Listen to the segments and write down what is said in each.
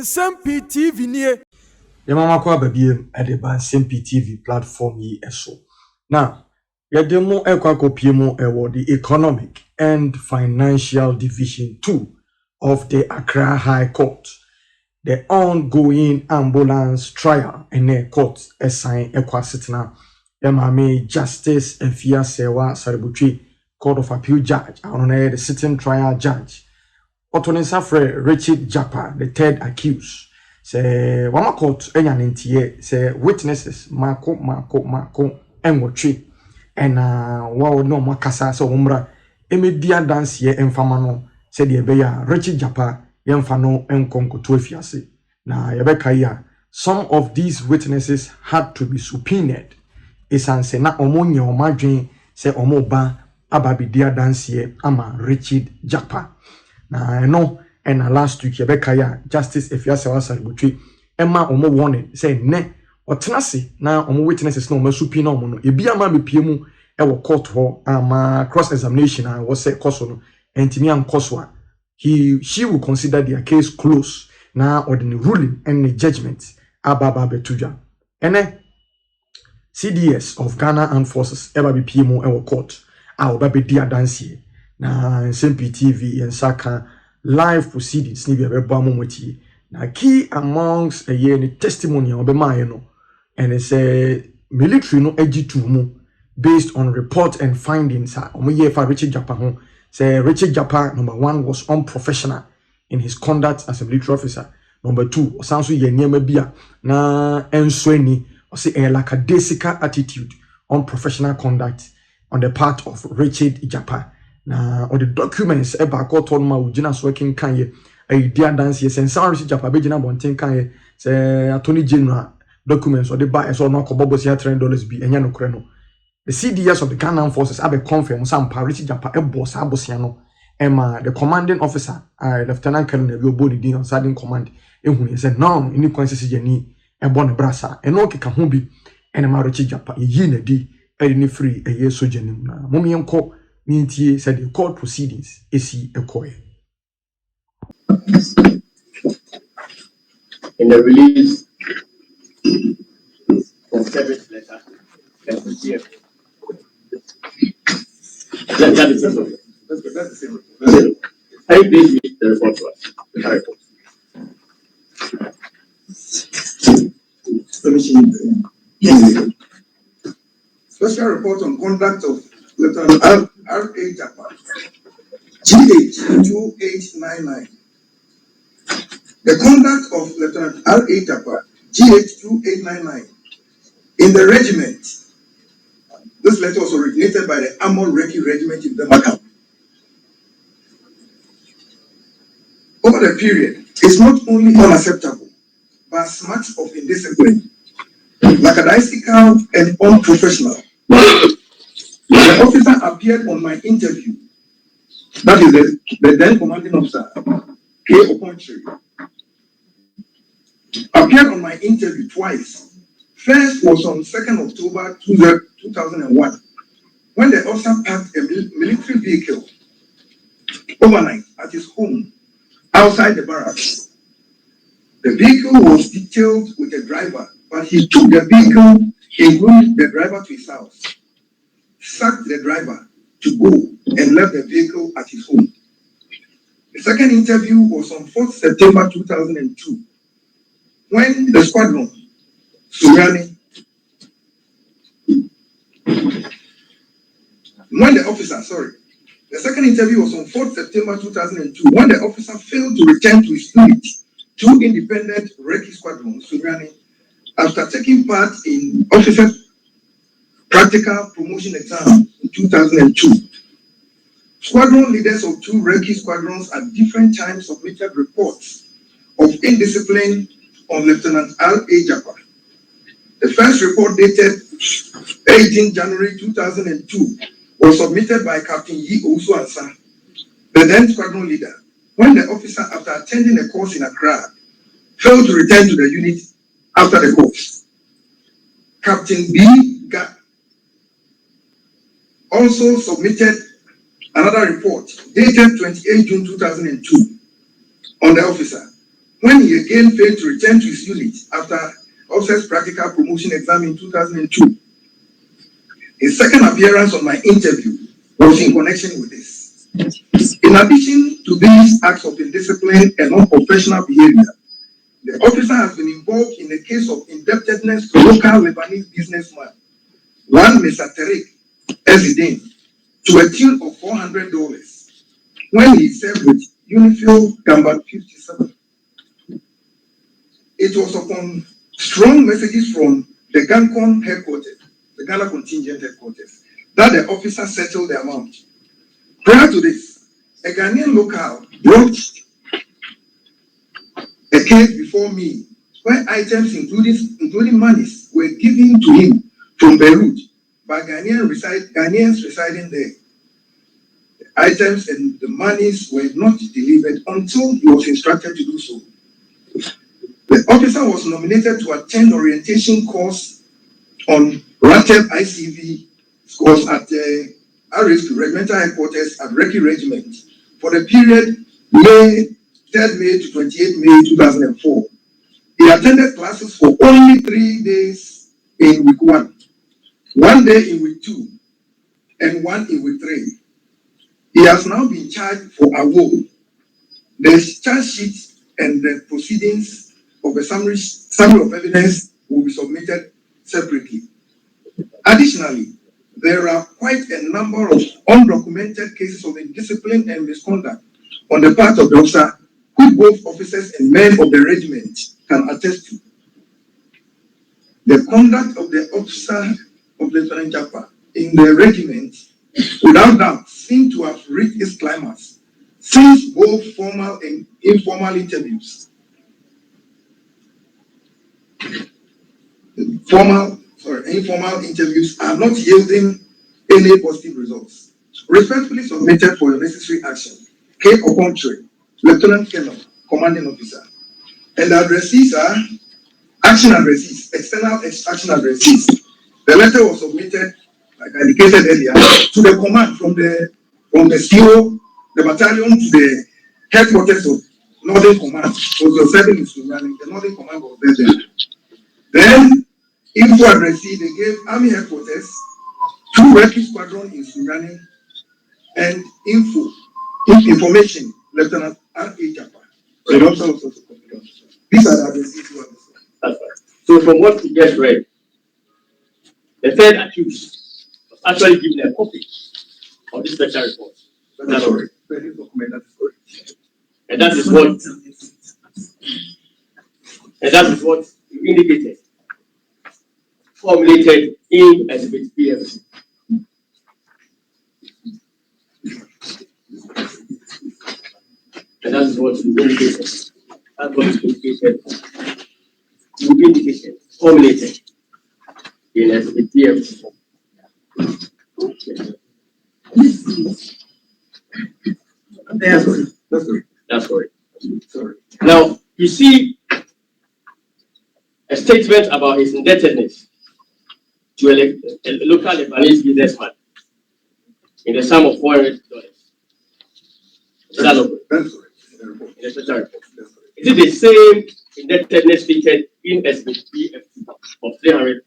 Nsem-Pii TV nie. Yamama kwa babiem edeba Nsem-Pii TV platform yi eso. Now, yademo ekwa kopiemo ewo the Economic and Financial Division 2 of the Accra High Court. The ongoing ambulance trial in the court assign ekwa sitna Yamame Justice Efia Sewa Saributri Court of Appeal Judge. I don't know the sitting trial judge. Otonisafre Richard Jakpa, the third accused. Say wama court enya ntie say witnesses mako enwotwe ena wa no makasa so umra emedia dance ye emfama no say de beya Richard Jakpa yemfa no enkonkoto afiase na yebeka ya some of these witnesses had to be subpoenaed esanse na omonye omadwen say omoba ababidia dance ye ama Richard Jakpa na no and last week yebeka ya Justice Efia Sewa Saributri Emma omo warning say ne otenase na omo witnesses na omo supi na omo no ebi ama bepie mu e wo court ho ama cross examination and was say koso no entimi an koso she will consider their case closed na ordinary ruling and the judgment ababa betuja ene CDS of Ghana Armed Forces eba bepie mu e wo court a obabedi adansie na Nsem-Pii TV ensaka live proceedings ni bia momoti na key amongst a year ni testimony obema no and it's a military no ag2 mu based on report and findings omoye fa Richard Jakpa ho say Richard Jakpa number 1 was unprofessional in his conduct as a military officer. Number 2 osanso ye niema bia na enso ani o say a lackadaisical attitude, unprofessional conduct on the part of Richard Jakpa. Na on the documents eba court on ma ugina so working kan ye dia dance ye sensa Richard Jakpa be gina bonten kan ye say attorney general documents or the buy so no kobobo $3 bi enya no kore no the CDS of the Ghana Armed Forces abe confirm Nsem-Pii Richard Jakpa ebo sa abosia no ema the commanding officer Lieutenant Colonel Yobodi din on sergeant command ehunu ye say no any consequences ni ebo ne brasa eno keka ho bi enema Richard Jakpa yi na di ni free eye soja nim na momienko Nintie said the court proceedings esi ekoye. In the release of service letter, that was here. That is the same report. I please read the report to us. The report. Special report on conduct of Lieutenant R.A. Jakpa, GH 2899. The conduct of Lieutenant R.A. Jakpa, GH 2899, in the regiment. This letter was originated by the Armored Recce Regiment in Demakam. Over the period, is not only unacceptable, but smacks of indiscipline, lackadaisical and unprofessional. The officer appeared on my interview, that is the then commanding officer, K. Oponchiri, appeared on my interview twice. First was on 2nd October 2001, when the officer parked a military vehicle overnight at his home outside the barracks. The vehicle was detailed with a driver, but he took the vehicle, including the driver, to his house, sacked the driver to go, and left the vehicle at his home. The second interview was on 4th September 2002, when the squadron, Suriani, the second interview was on 4th September 2002, when the officer failed to return to his unit, 2 independent Recce squadrons, Suriani, after taking part in officer practical promotion exam in 2002. Squadron leaders of 2 Recce squadrons at different times submitted reports of indiscipline on Lieutenant R.A. Jakpa. The first report dated 18 January 2002 was submitted by Captain Yi Osuansa, the then squadron leader, when the officer, after attending a course in Accra, failed to return to the unit after the course. Captain B. Ga also submitted another report dated 28 June 2002 on the officer, when he again failed to return to his unit after officer's practical promotion exam in 2002. His second appearance on my interview was in connection with this. In addition to these acts of indiscipline and unprofessional behavior, the officer has been involved in a case of indebtedness to local Lebanese businessman, one Mr. Tariq Ezidin, to a tune of $400 when he served with Unifil Gamba 57. It was upon strong messages from the GANCON headquarters, the Ghana contingent headquarters, that the officer settled the amount. Prior to this, a Ghanaian local brought a case before me where items including monies were given to him from Beirut by Ghanaians residing there. The items and the monies were not delivered until he was instructed to do so. The officer was nominated to attend orientation course on RATEB ICV course at the RSP Regimental Headquarters at Reki Regiment for the period May 3rd May to 28 May 2004. He attended classes for only 3 days in week 1 day in week 2, and 1 in week 3. He has now been charged for award. The charge sheet and the proceedings of a summary of evidence will be submitted separately. Additionally, there are quite a number of undocumented cases of indiscipline and misconduct on the part of the officer, which both officers and men of the regiment can attest to. The conduct of the officer of Lieutenant Jakpa in the regiment, without doubt, seemed to have reached its climax, since both formal and informal interviews, informal interviews are not yielding any positive results. Respectfully submitted for your necessary action, K. Okontri, Lieutenant Colonel, Commanding Officer. And the addressees are action addressees, external action addressees. The letter was submitted, like I indicated earlier, to the command from the CO, the battalion, to the headquarters of Northern Command. So the serving is running, the Northern Command was there. Then, info addressee, they gave Army headquarters, 2 rescue squadron in Surani, and information, Lieutenant R.A. Jakpa. So the officer was also confident. These are the addressees who understand. That's right. So from what we just read, the third accused was actually given a copy of this special report. That's correct. That is correct. And that is what you indicated, formulated in Exhibit PF. And that is what you indicated. That's what you indicated, formulated in Exhibit PF. That's correct. Sorry. Now, you see a statement about his indebtedness to a local Lebanese businessman in the sum of $400. Is that not correct? That's correct. In the special report. Is it the same indebtedness stated in SBP of $300?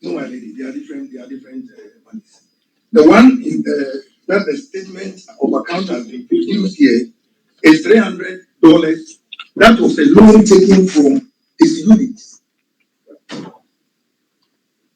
No, my lady, they are different monies. The one in that the statement of account has been produced here is $300. That was a loan taken from his unit.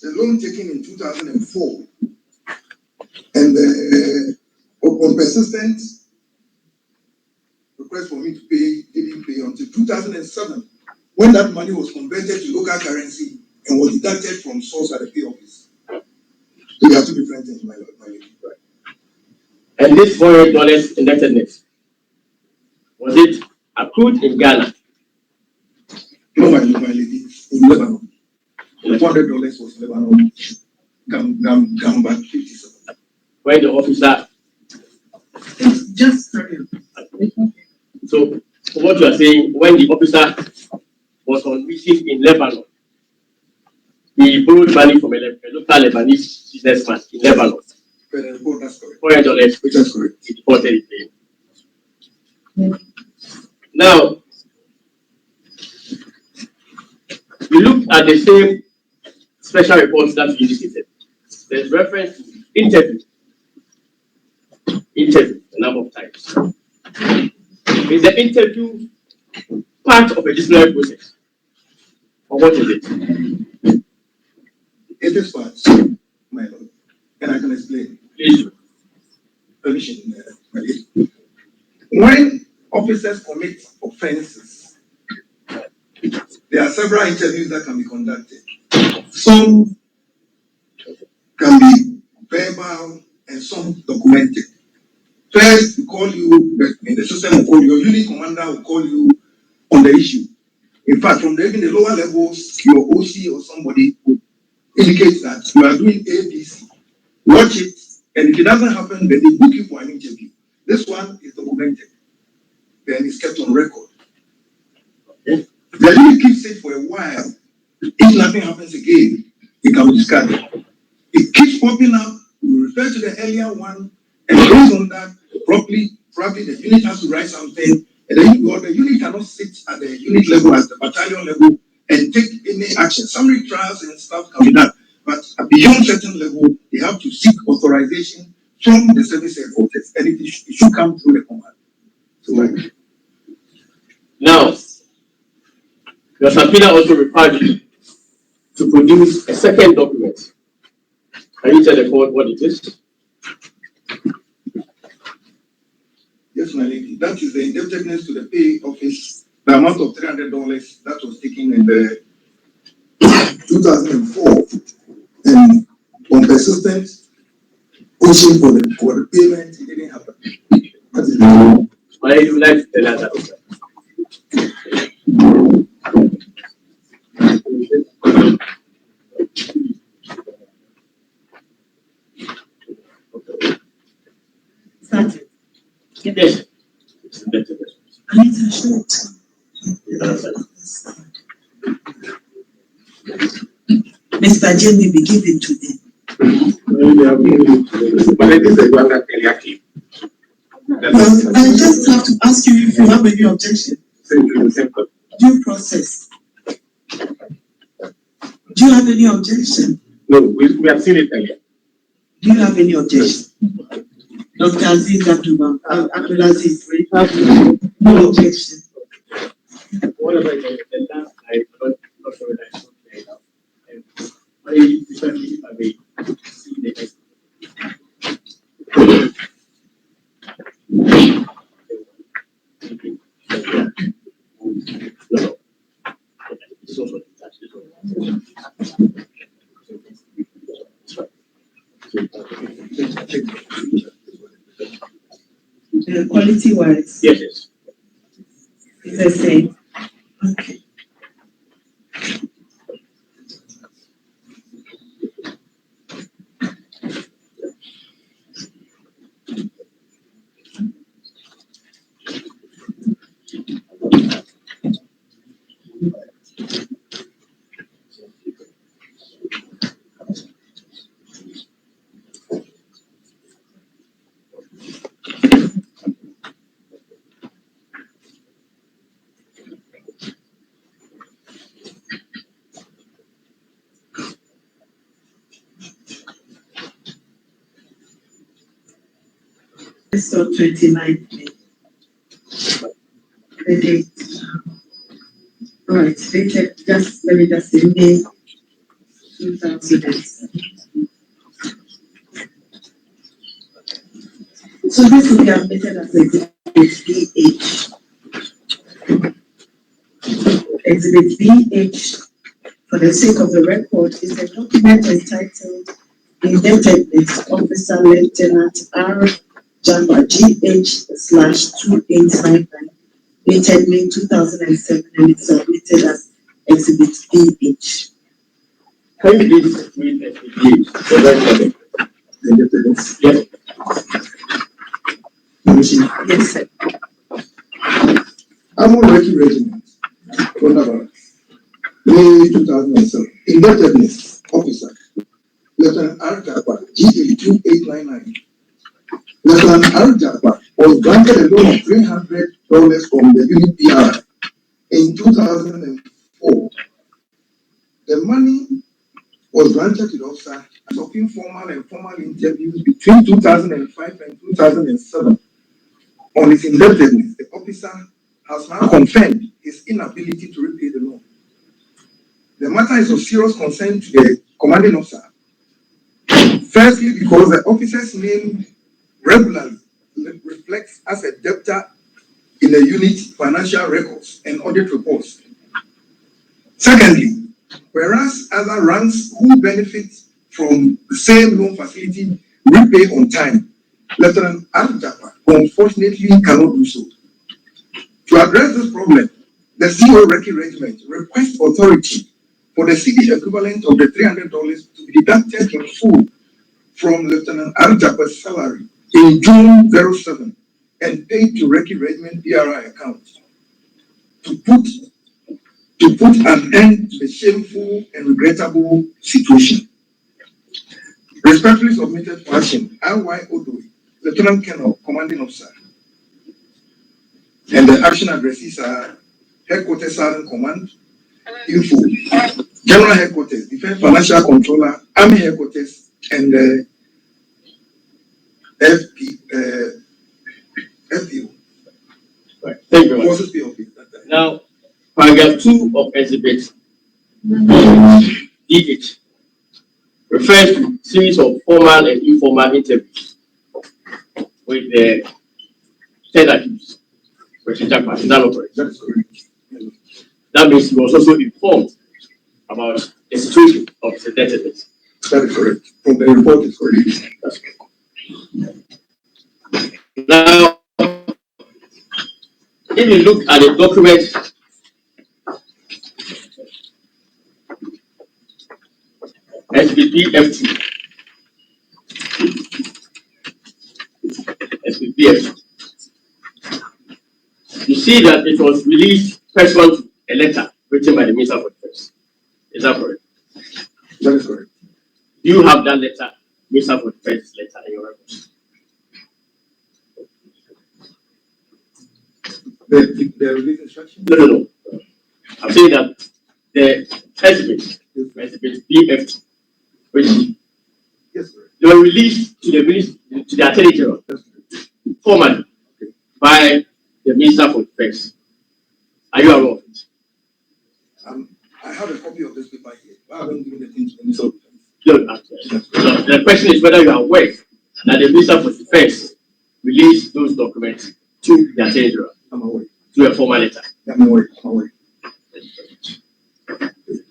The loan taken in 2004. And upon persistent request for me to pay, didn't pay until 2007, when that money was converted to local currency and was deducted from source at the pay office. So there are two different things, my lady. Right. And this $400 indebtedness, was it accrued in Ghana? No, my lady, in Lebanon. The $400 was Lebanon, Gamba 57. When the officer. Just so, what you are saying, when the officer was on mission in Lebanon, he borrowed money from a local Lebanese businessman in Lebanon. That's correct. $400, which That's correct. he deported it to him. Now, we look at the same special reports that we indicated. There's reference to interview a number of times. Is the interview part of a disciplinary process? Or what is it? It is part, my lord. And I can explain. Please. Permission, when officers commit offenses, there are several interviews that can be conducted. Some can be verbal and some documented. First, we call you, in the system will call you, your unit commander will call you on the issue. In fact, from even the lower levels, your OC or somebody would indicate that you are doing ABC. Watch it, and if it doesn't happen, then they book you for an interview. This one is documented, then it's kept on record. Okay. The unit keeps it for a while. If nothing happens again, it can be discarded. It keeps popping up. We refer to the earlier one, and based on that, probably the unit has to write something, and the unit cannot sit at the unit level, at the battalion level, and take any action. Summary trials and stuff can be done, but beyond certain level, they have to seek authorization from the service headquarters, and it should come through the command. So, now, your subpoena also required you to produce a second document. Can you tell the court what it is? Yes, my lady. That is the indebtedness to the pay office, the amount of $300 that was taken in the 2004, and on persistent pushing for the payment, it didn't happen. That is the Why you like to tell us that? Yes. Anita, short. Mr. J may be given to them. But it is a one that can actually. I just have to ask you if you have any objection. Due process. Do you have any objection? No, we have seen it earlier. Do you have any objection? Dr. Aziz Abdulaziz, no objection. What about the last I not sure that I saw clear enough. I usually if I may see the next. No. This also Quality wise. yes. It's the same. Okay. So 29th May. The date. All right, dated just let me just say May 2007. So this will be admitted as Exhibit BH. Exhibit BH, for the sake of the record, is a document entitled Indebtedness Officer Lieutenant R. Jakpa GH/2899, dated May 2007, and it's submitted as Exhibit BH. Can you please read the indebtedness. Yes. Yes, sir. Amon Reki Regiment, Rwanda, May 2007. Indebtedness Officer Lieutenant R. Jakpa GH2899. Lieutenant R. Jakpa was granted a loan of $300 from the unit PR. In 2004, the money was granted to the officer of informal and formal interviews between 2005 and 2007. On his indebtedness, the officer has now confirmed his inability to repay the loan. The matter is of serious concern to the commanding officer. Firstly, because the officer's name regularly reflects as a debtor in the unit financial records and audit reports. Secondly, whereas other ranks who benefit from the same loan facility repay on time, Lieutenant Jakpa unfortunately cannot do so. To address this problem, the CO regiment requests authority for the city equivalent of the $300 to be deducted in full from Lieutenant Jakpa's salary in June 07 and paid to regiment BRI account to put an end to the shameful and regrettable situation. Respectfully submitted for action, R.Y. Odoi, Lieutenant Colonel, Commanding Officer. And the action addresses are Headquarters Southern Command, Info, General Headquarters, Defense Financial Controller, Army Headquarters, and FPO. Right. Thank you very much. Now, paragraph 2 of Exhibit DH refers to series of formal and informal interviews with the third accused, Mr. Jakpa. Is that not correct? That is correct. That means he was also informed about the situation of his indebtedness. That is correct. From the report is correct. That's correct. Now, if you look at the document SBPF2, you see that it was released pursuant to a letter written by the Minister for Defense. Is that correct? That is correct. Do you have that letter, Minister for Defense letter in your records? The release instruction? No. I'm saying that the exhibit BF2, which Yes, sir. they were released to the Attorney General formally by the Minister for Defense. Are you aware of it? I have a copy of this paper here. I haven't given it to the Minister of Defense. No, the question is whether you are aware that the Minister for Defense released those documents to the Attorney General. I'm aware. To a formal letter. I'm aware.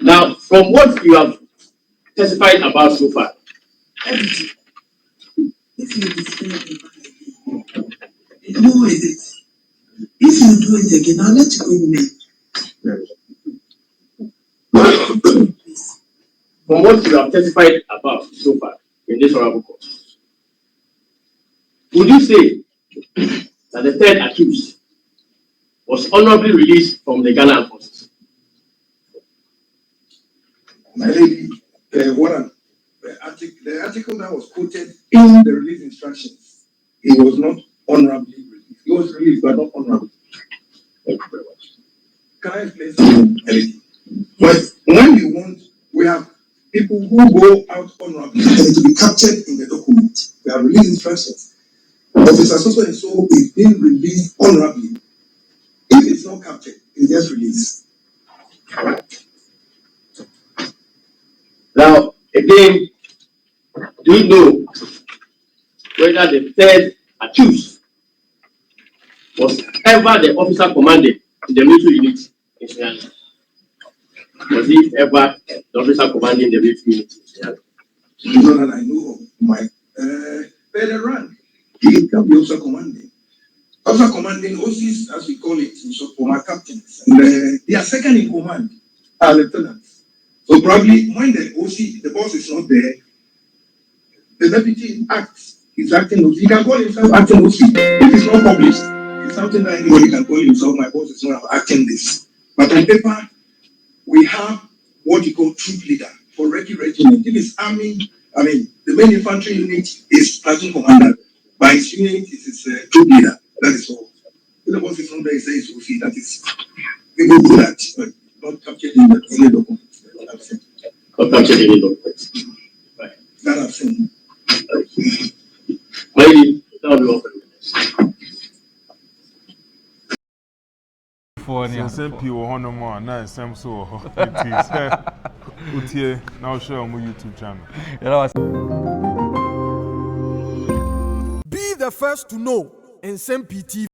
Now, from what you have testified about so far, If you describe it, no, is it? If you do it again, I'll let you go in. from what you have testified about so far in this honorable court, would you say that the third accused was honorably released from the Ghana Armed Forces? My lady, the article that was quoted in the release instructions, it was not honorably released. It was released, but not honorably. Thank you very much. Can I explain something, lady? But when you want, we have people who go out honorably and to be captured in the document. We have release instructions. Officer so and so is being released honorably. If it's not captured, it's just released. Now, again, do you know whether the third accused was ever the officer commanding in the military unit in Sierra Leone? Was he ever the officer commanding the military unit in Sierra Leone? No, that I know of. My further rank, he can be officer commanding. Officer commanding OCs, as we call it, in short, for my captains. And they are second in command are lieutenants. So probably when the OC, the boss is not there, the deputy acts, he's acting OC. He can call himself acting OC. If it's not published, it's something that anybody can call himself, my boss is not acting this. But on paper, we have what you call troop leader for Recce Regiment. If it's army, the main infantry unit is platoon commander. By his unit, it is troop leader. That is all. The boss is somebody says you see that is people do that, but not captured in the only document. I've seen. Not captured in the documents. Right. That I've seen. Maybe that will be open. Nsem-Pii wɔ hɔ no more na nsɛm so wɔ hɔ. It is utie now share on my YouTube channel. Be the first to know Nsem-Pii TV.